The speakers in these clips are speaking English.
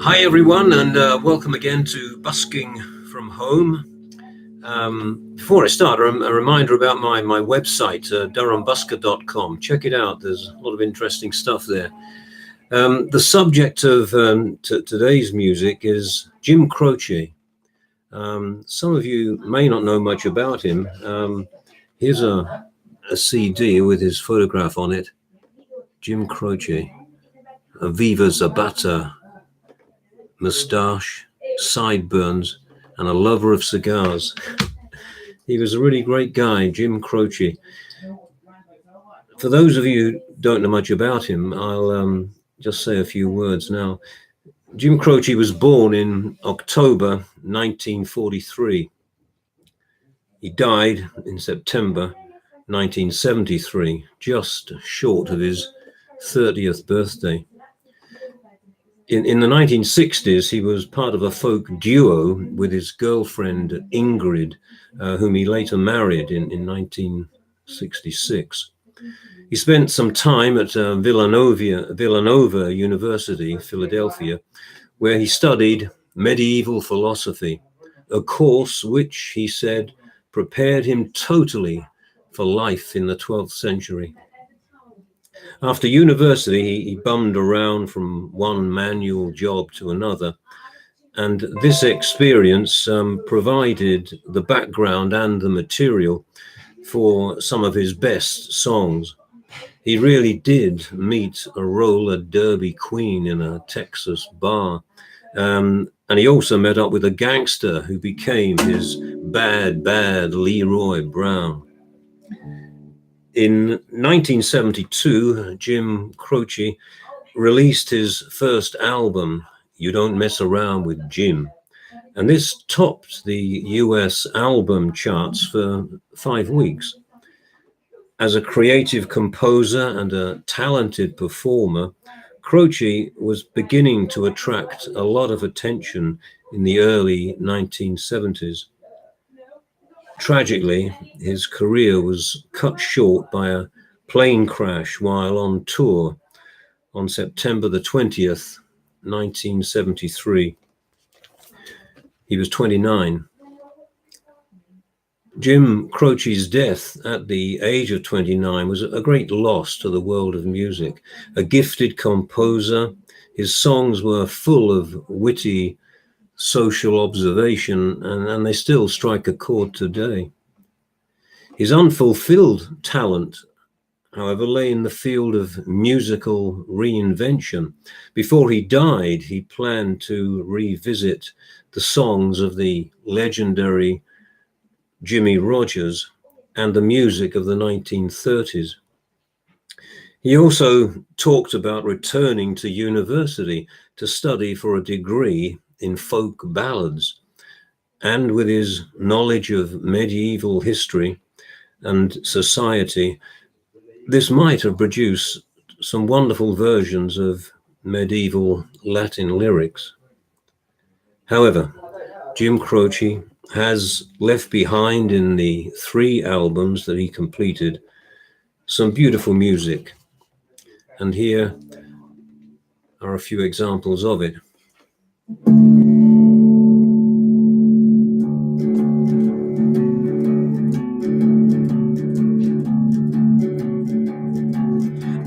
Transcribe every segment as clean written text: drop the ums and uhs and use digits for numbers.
Hi everyone, and welcome again to Busking from Home. Before I start, a reminder about my website, durhambusker.com. Check it out. There's a lot of interesting stuff there. The subject of today's music is Jim Croce. Some of you may not know much about him. Here's a CD with his photograph on it. Jim Croce, Viva Zapata, moustache, sideburns, and a lover of cigars. He was a really great guy, Jim Croce. For those of you who don't know much about him, I'll just say a few words now. Jim Croce was born in October 1943. He died in September 1973, just short of his 30th birthday. In the 1960s, he was part of a folk duo with his girlfriend Ingrid, whom he later married in 1966. He spent some time at Villanova University, Philadelphia, where he studied medieval philosophy, a course which, he said, prepared him totally for life in the 12th century. After university, he bummed around from one manual job to another, and this experience provided the background and the material for some of his best songs. He really did meet a roller derby queen in a Texas bar, and he also met up with a gangster who became his bad Leroy Brown. In 1972, Jim Croce released his first album, You Don't Mess Around with Jim, and this topped the US album charts for 5 weeks. As a creative composer and a talented performer, Croce was beginning to attract a lot of attention in the early 1970s. Tragically, his career was cut short by a plane crash while on tour on September the 20th, 1973. He was 29. Jim Croce's death at the age of 29 was a great loss to the world of music. A gifted composer, his songs were full of witty social observation, and they still strike a chord today. His unfulfilled talent, however, lay in the field of musical reinvention. Before he died, he planned to revisit the songs of the legendary Jimmie Rodgers and the music of the 1930s. He also talked about returning to university to study for a degree in folk ballads, and with his knowledge of medieval history and society, this might have produced some wonderful versions of medieval Latin lyrics. However, Jim Croce has left behind in the 3 albums that he completed some beautiful music, and here are a few examples of it.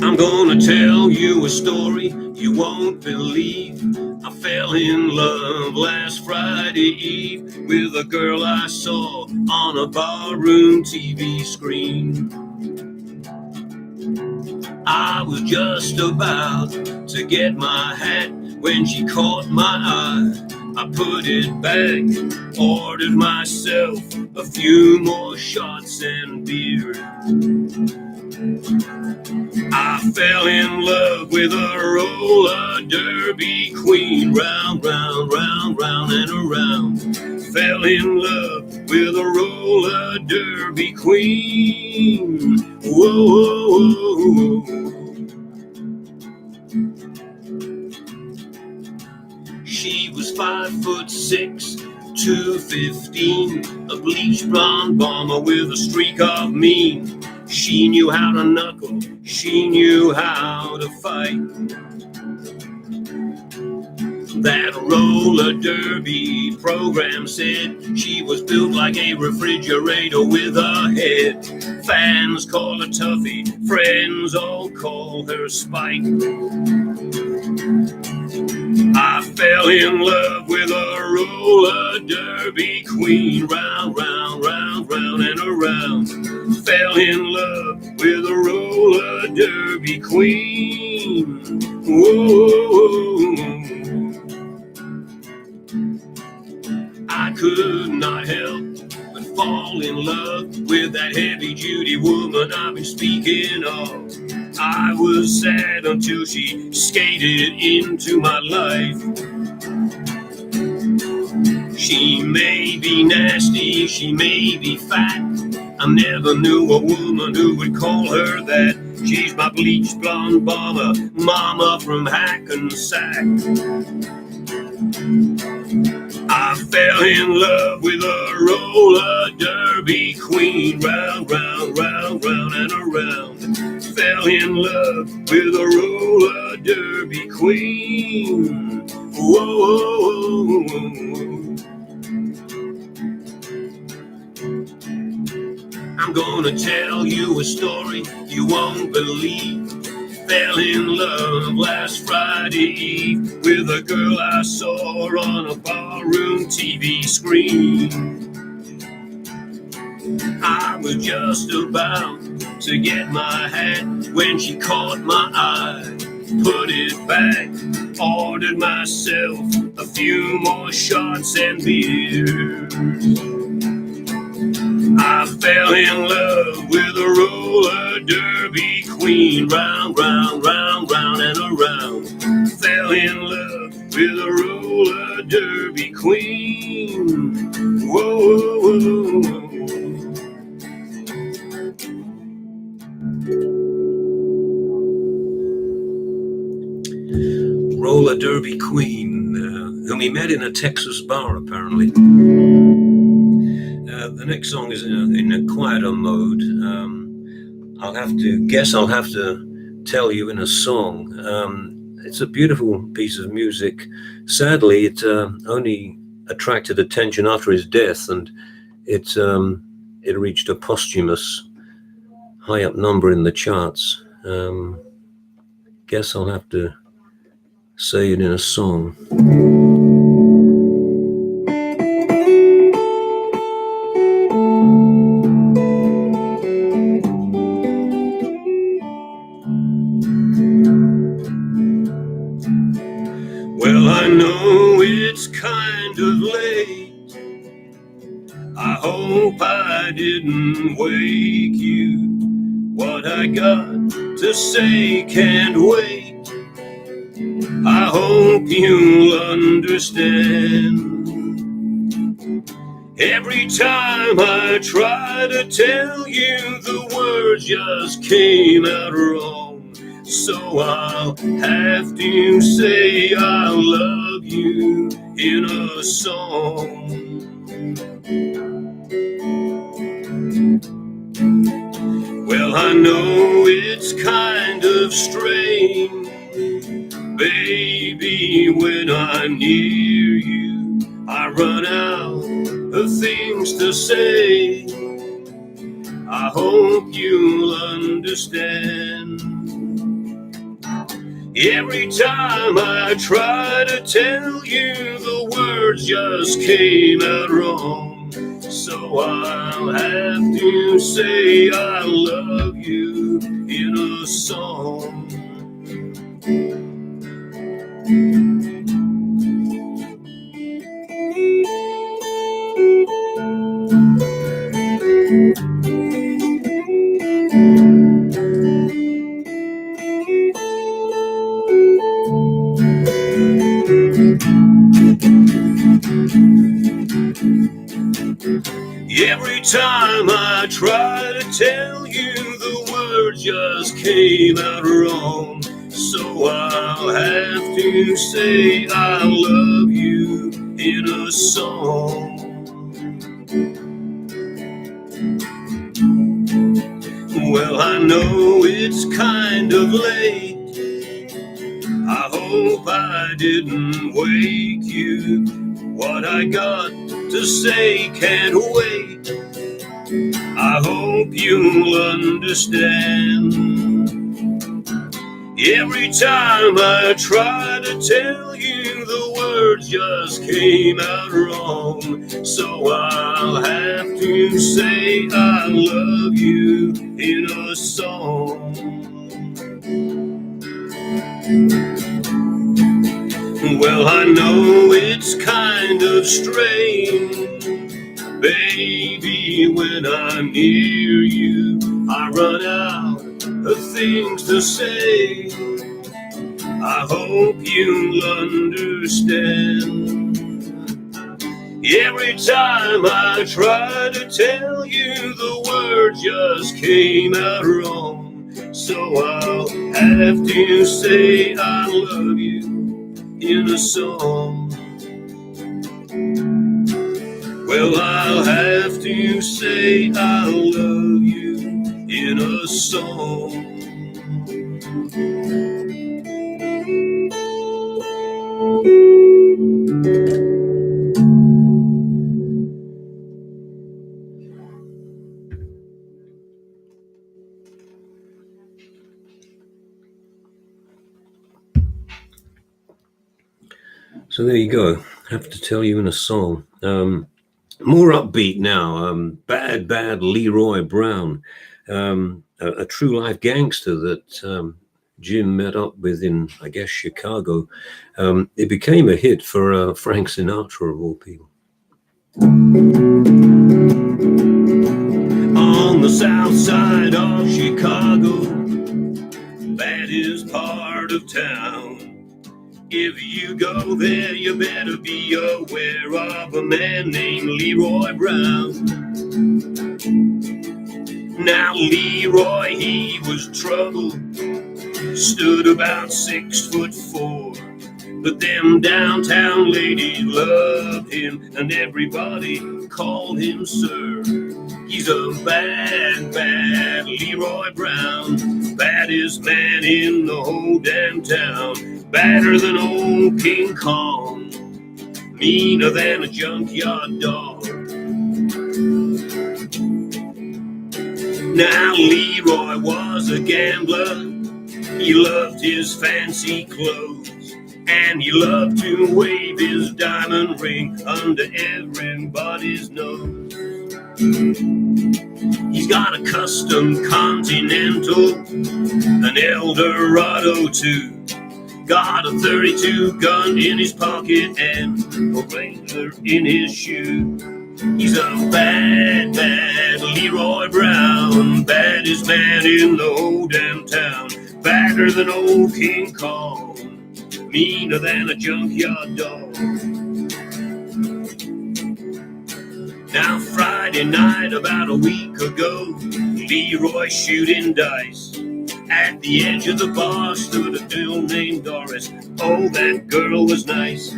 I'm gonna tell you a story you won't believe. I fell in love last Friday Eve with a girl I saw on a barroom TV screen. I was just about to get my hat when she caught my eye. I put it back, ordered myself a few more shots and beer. I fell in love with a roller derby queen, round, round, round, round and around. Fell in love with a roller derby queen. Whoa, whoa, whoa, whoa. She was 5'6", 215, a bleach blonde bomber with a streak of mean. She knew how to knuckle, she knew how to fight. That roller derby program said she was built like a refrigerator with a head. Fans call her Tuffy, friends all call her Spike. I fell in love with a roller derby queen, round, round, round, round and around. Fell in love with a roller derby queen. Whoa. I could not help but fall in love with that heavy-duty woman I've been speaking of. I was sad until she skated into my life. She may be nasty, she may be fat. I never knew a woman who would call her that. She's my bleached blonde bomber, mama from Hackensack. I fell in love with a roller derby queen, round, round, round, round and around. Fell in love with a roller derby queen. Whoa. I'm gonna tell you a story you won't believe. Fell in love last Friday Eve with a girl I saw on a barroom TV screen. I was just about to get my hat when she caught my eye, put it back, ordered myself a few more shots and beers. I fell in love with a roller derby queen, round, round, round, round and around. Fell in love with a roller derby queen. Whoa. Roller derby queen, whom he met in a Texas bar apparently. The next song is in a quieter mode. I'll have to tell you in a song. It's a beautiful piece of music. Sadly, it only attracted attention after his death, and it reached a posthumous high up number in the charts. Guess I'll have to say it in a song. Well, I know it's kind of late. I hope I didn't wake you. What I got to say can't wait. I hope you'll understand. Every time I try to tell you, the words just came out wrong. So I'll have to say I love you in a song. Well, I know it's kind of strange, baby, when I'm near you, I run out of things to say. I hope you'll understand. Every time I try to tell you, the words just came out wrong. So I'll have to say I love you in a song. Every time I try to tell you, the words just came out wrong. So I'll have to say I love you in a song. Well, I know it's kind of late. I hope hope I didn't wake you. What I got to say can't wait. I hope you'll understand. Every time I try to tell you, the words just came out wrong. So I'll have to say I love you in a song. Well, I know it's kind of strange, baby, when I'm near you, I run out of things to say. I hope you'll understand. Every time I try to tell you, the words just came out wrong. So I'll have to say I love you in a song. Well, I'll have to say I love you in a song. So there you go. Have to tell you in a song. More upbeat now. Bad Leroy Brown, a true life gangster that Jim met up with in, I guess, Chicago. It became a hit for Frank Sinatra, of all people. On the south side of Chicago, that is part of town. If you go there, you better be aware of a man named Leroy Brown. Now Leroy, he was trouble, stood about 6'4", but them downtown ladies loved him, and everybody called him sir. He's a bad Leroy Brown, baddest man in the whole damn town. Badder than old King Kong, meaner than a junkyard dog. Now Leroy was a gambler, he loved his fancy clothes, and he loved to wave his diamond ring under everybody's nose. He's got a custom Continental, an Eldorado too. Got a .32 gun in his pocket and a Wrangler in his shoe. He's a bad Leroy Brown, baddest man in the whole damn town. Badder than old King Kong, meaner than a junkyard dog. Now Friday night about a week ago, Leroy shooting dice. At the edge of the bar stood a girl named Doris. Oh, that girl was nice.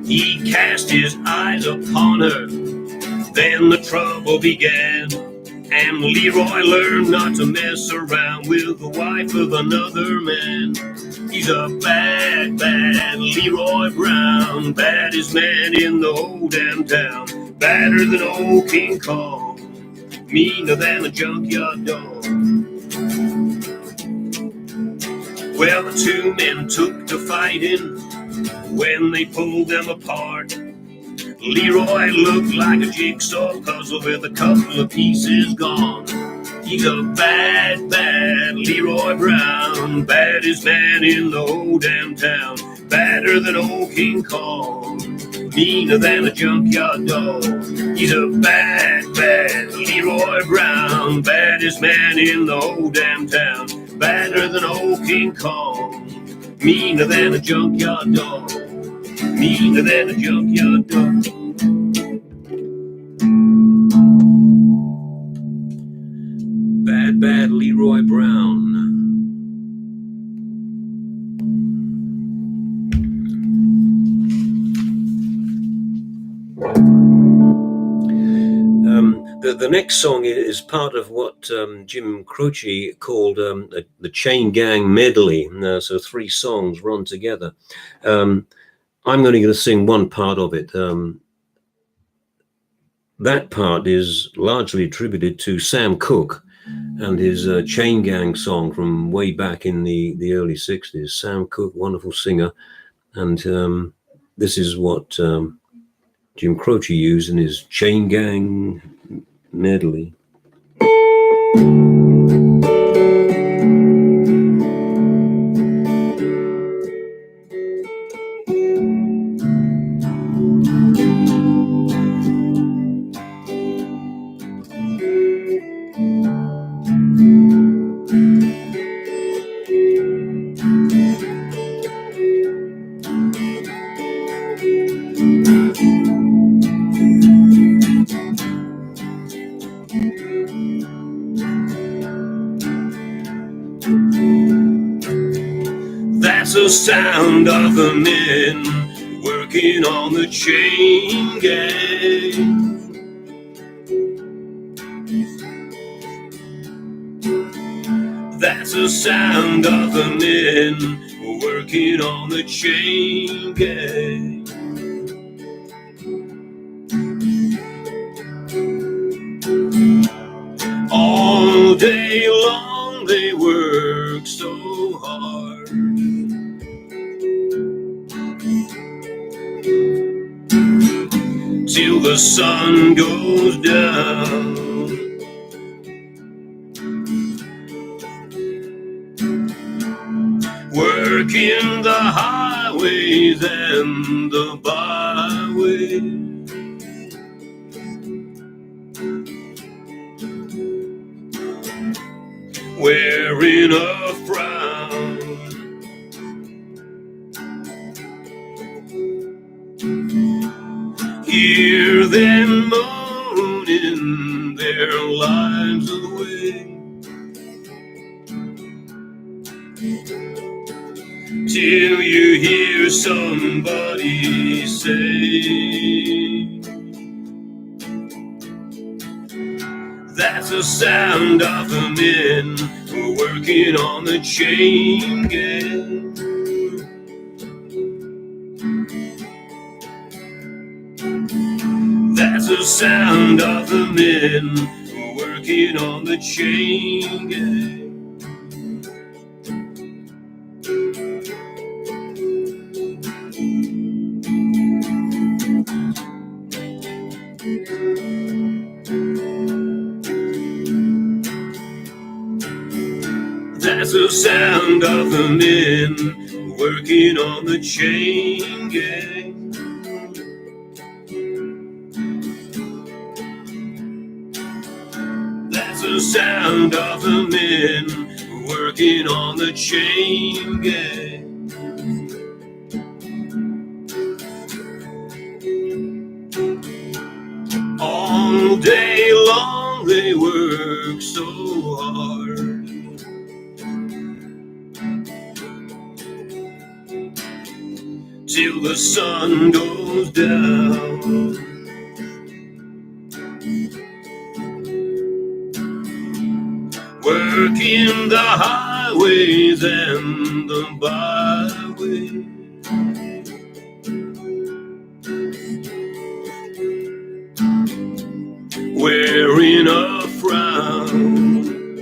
He cast his eyes upon her, then the trouble began. And Leroy learned not to mess around with the wife of another man. He's a bad Leroy Brown, baddest man in the whole damn town. Badder than old King Kong, meaner than a junkyard dog. Well, the two men took to fighting. When they pulled them apart, Leroy looked like a jigsaw puzzle with a couple of pieces gone. He's a bad Leroy Brown, baddest man in the whole damn town. Badder than old King Kong, meaner than a junkyard dog. He's a bad Leroy Brown, baddest man in the whole damn town. Badder than old King Kong, meaner than a junkyard dog. Meaner than a junkyard dog. Bad Leroy Brown. The next song is part of what Jim Croce called the Chain Gang medley. So 3 songs run together. I'm only going to sing one part of it. That part is largely attributed to Sam Cooke and his Chain Gang song from way back in the early 60s. Sam Cooke, wonderful singer. And this is what Jim Croce used in his Chain Gang medley. That's the sound of the men working on the chain gang. That's the sound of the men working on the chain gang. All day long they work so hard, till the sun goes down. Working the highways and the byways, wearing a frown. Hear them moaning their lives away, till you hear somebody say, that's the sound of the men working on the chain gang. That's the sound of the men working on the chain gang. That's the sound of the men working on the chain gang. That's the sound of the men working on the chain gang. All day long they work so hard, till the sun goes down. Working the highways and the byways, wearing a frown.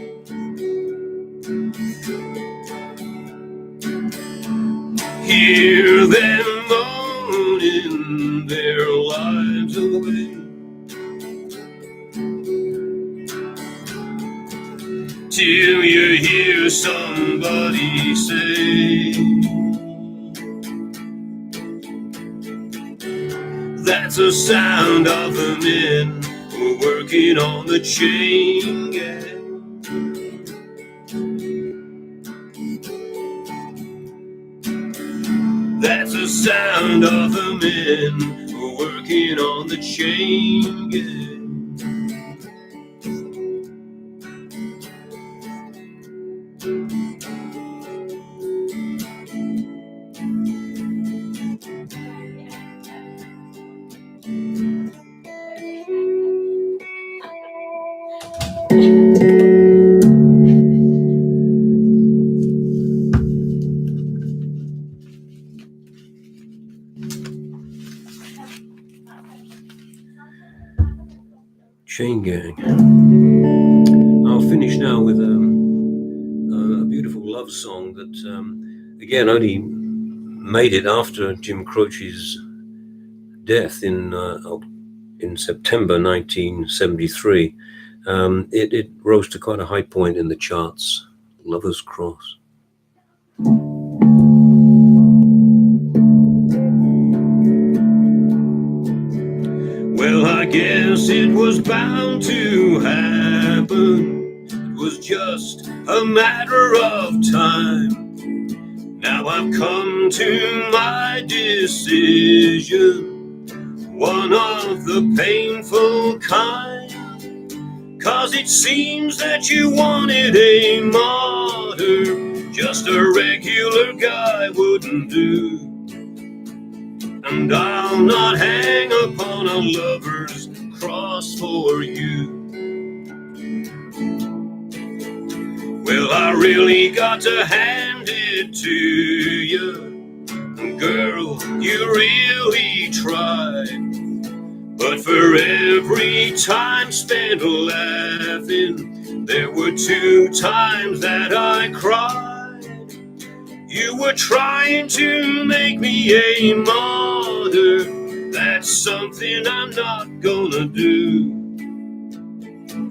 Hear them moaning their lives away, till you hear somebody say, that's the sound of the men working on the chain gang. That's the sound of the men working on the chain gang. Chain Gang. I'll finish now with a beautiful love song that, again, only made it after Jim Croce's death in September 1973. It rose to quite a high point in the charts. Lover's Cross. Well, I guess it was bound to happen. It was just a matter of time. Now I've come to my decision, one of the painful kind. 'Cause it seems that you wanted a martyr, just a regular guy wouldn't do. And I'll not hang upon a lover's cross for you. Well, I really got to hand it to you, girl, you really tried. But for every time spent laughing, there were 2 times that I cried. You were trying to make me a martyr. That's something I'm not gonna do.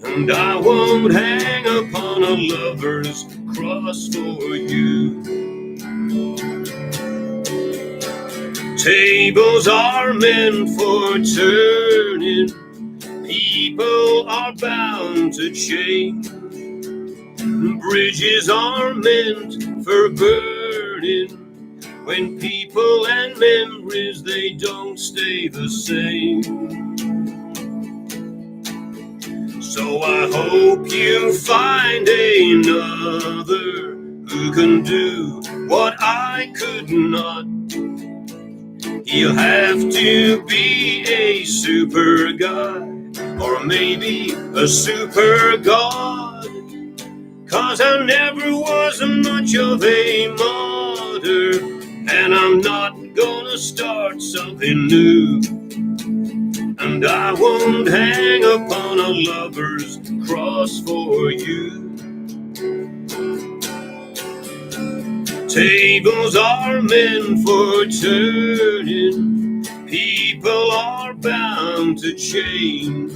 And I won't hang upon a lover's cross for you. Tables are meant for turning. People are bound to change. Bridges are meant for burning. When people and memories, they don't stay the same. So I hope you find another who can do what I could not. He'll have to be a super guy, or maybe a super god. 'Cause I never was much of a martyr, and I'm not gonna start something new. And I won't hang upon a lover's cross for you. Tables are meant for turning. People are bound to change.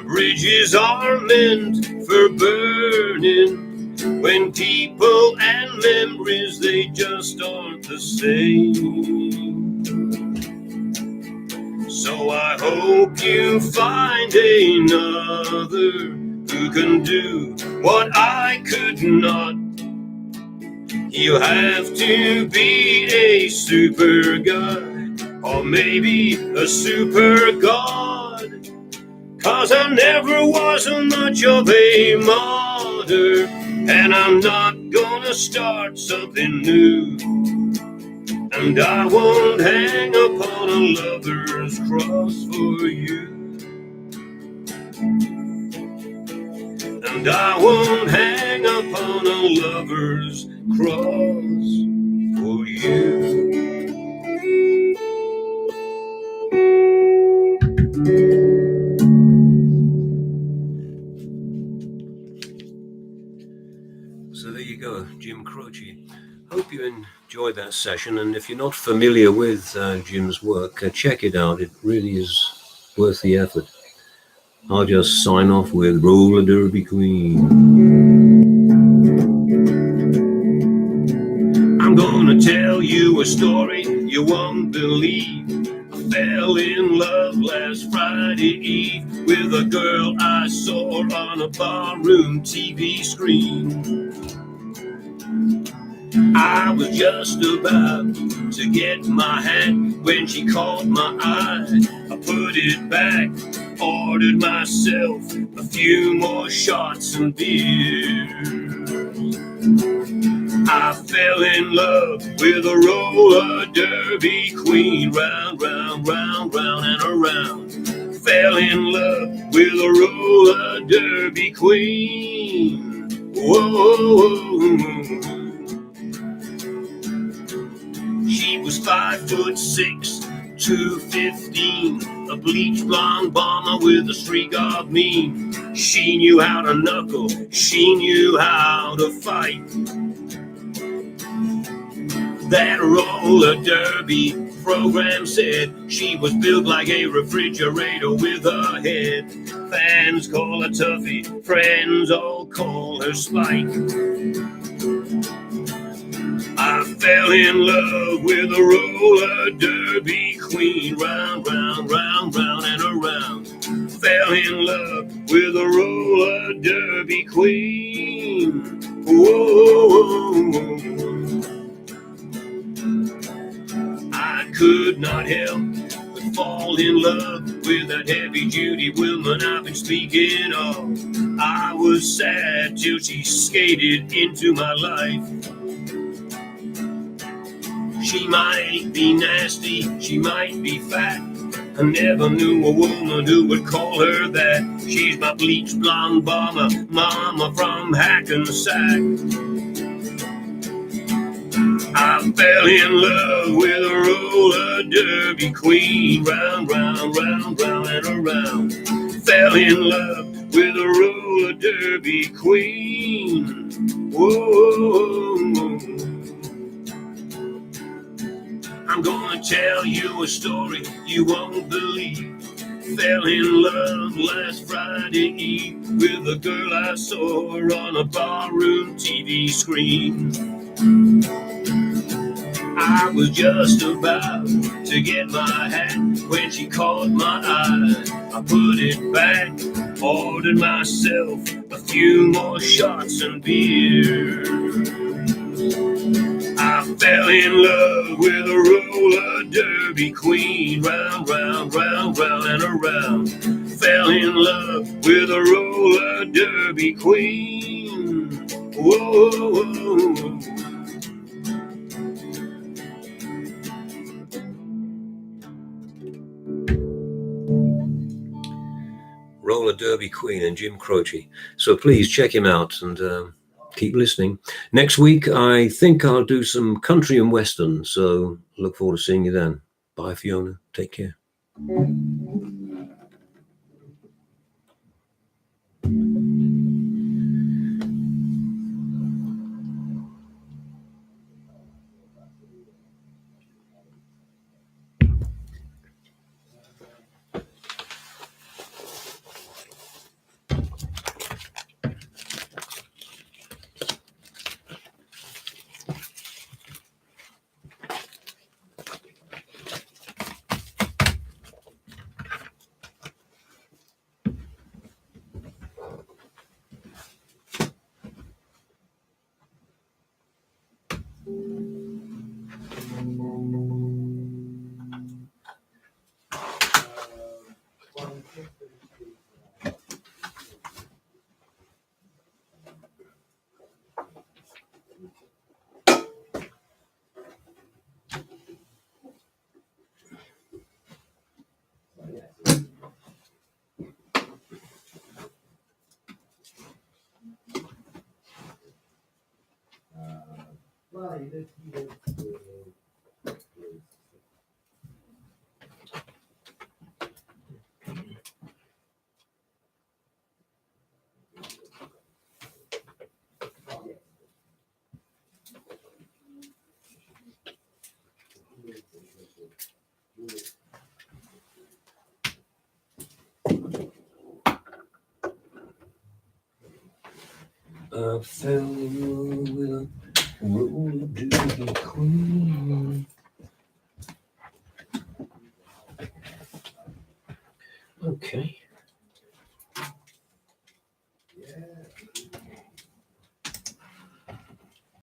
Bridges are meant for burning. When people and memories, they just aren't the same. So I hope you find another who can do what I could not. He'll have to be a super guy, or maybe a super god. 'Cause I never was much of a martyr, and I'm not gonna start something new. And I won't hang upon a lover's cross for you. And I won't hang upon a lover's cross for you. So there you go, Jim Croce. Hope you enjoyed that session, and if you're not familiar with Jim's work, check it out. It really is worth the effort. I'll just sign off with Roller Derby Queen. I'm gonna tell you a story you won't believe. I fell in love last Friday Eve with a girl I saw on a barroom TV screen. I was just about to get my hat when she caught my eye. I put it back, ordered myself a few more shots and beers. I fell in love with a roller derby queen, round, round, round, round and around. Fell in love with a roller derby queen. Whoa. She was 5'6", 215, a bleach blonde bomber with a streak of mean. She knew how to knuckle, she knew how to fight. That roller derby program said she was built like a refrigerator with her head. Fans call her Tuffy, friends all call her Spike. I fell in love with a roller derby queen, round, round, round, round and around. Fell in love with a roller derby queen. Whoa. I could not help but fall in love with that heavy-duty woman I've been speaking of. I was sad till she skated into my life. She might be nasty, she might be fat. I never knew a woman who would call her that. She's my bleach blonde bomber, mama from Hackensack. I fell in love with a roller derby queen, round, round, round, round and around. Fell in love with a roller derby queen. Whoa. I'm gonna tell you a story you won't believe. Fell in love last Friday Eve with a girl I saw on a barroom TV screen. I was just about to get my hat when she caught my eye. I put it back, ordered myself a few more shots and beer. I fell in love with a roller derby queen, round, round, round, round and around. Fell in love with a roller derby queen. Whoa. Roller derby queen and Jim Croce. So please check him out and keep listening. Next week, I think I'll do some country and western. So look forward to seeing you then. Bye, Fiona. Take care. I fell in love with a roller derby queen. Okay.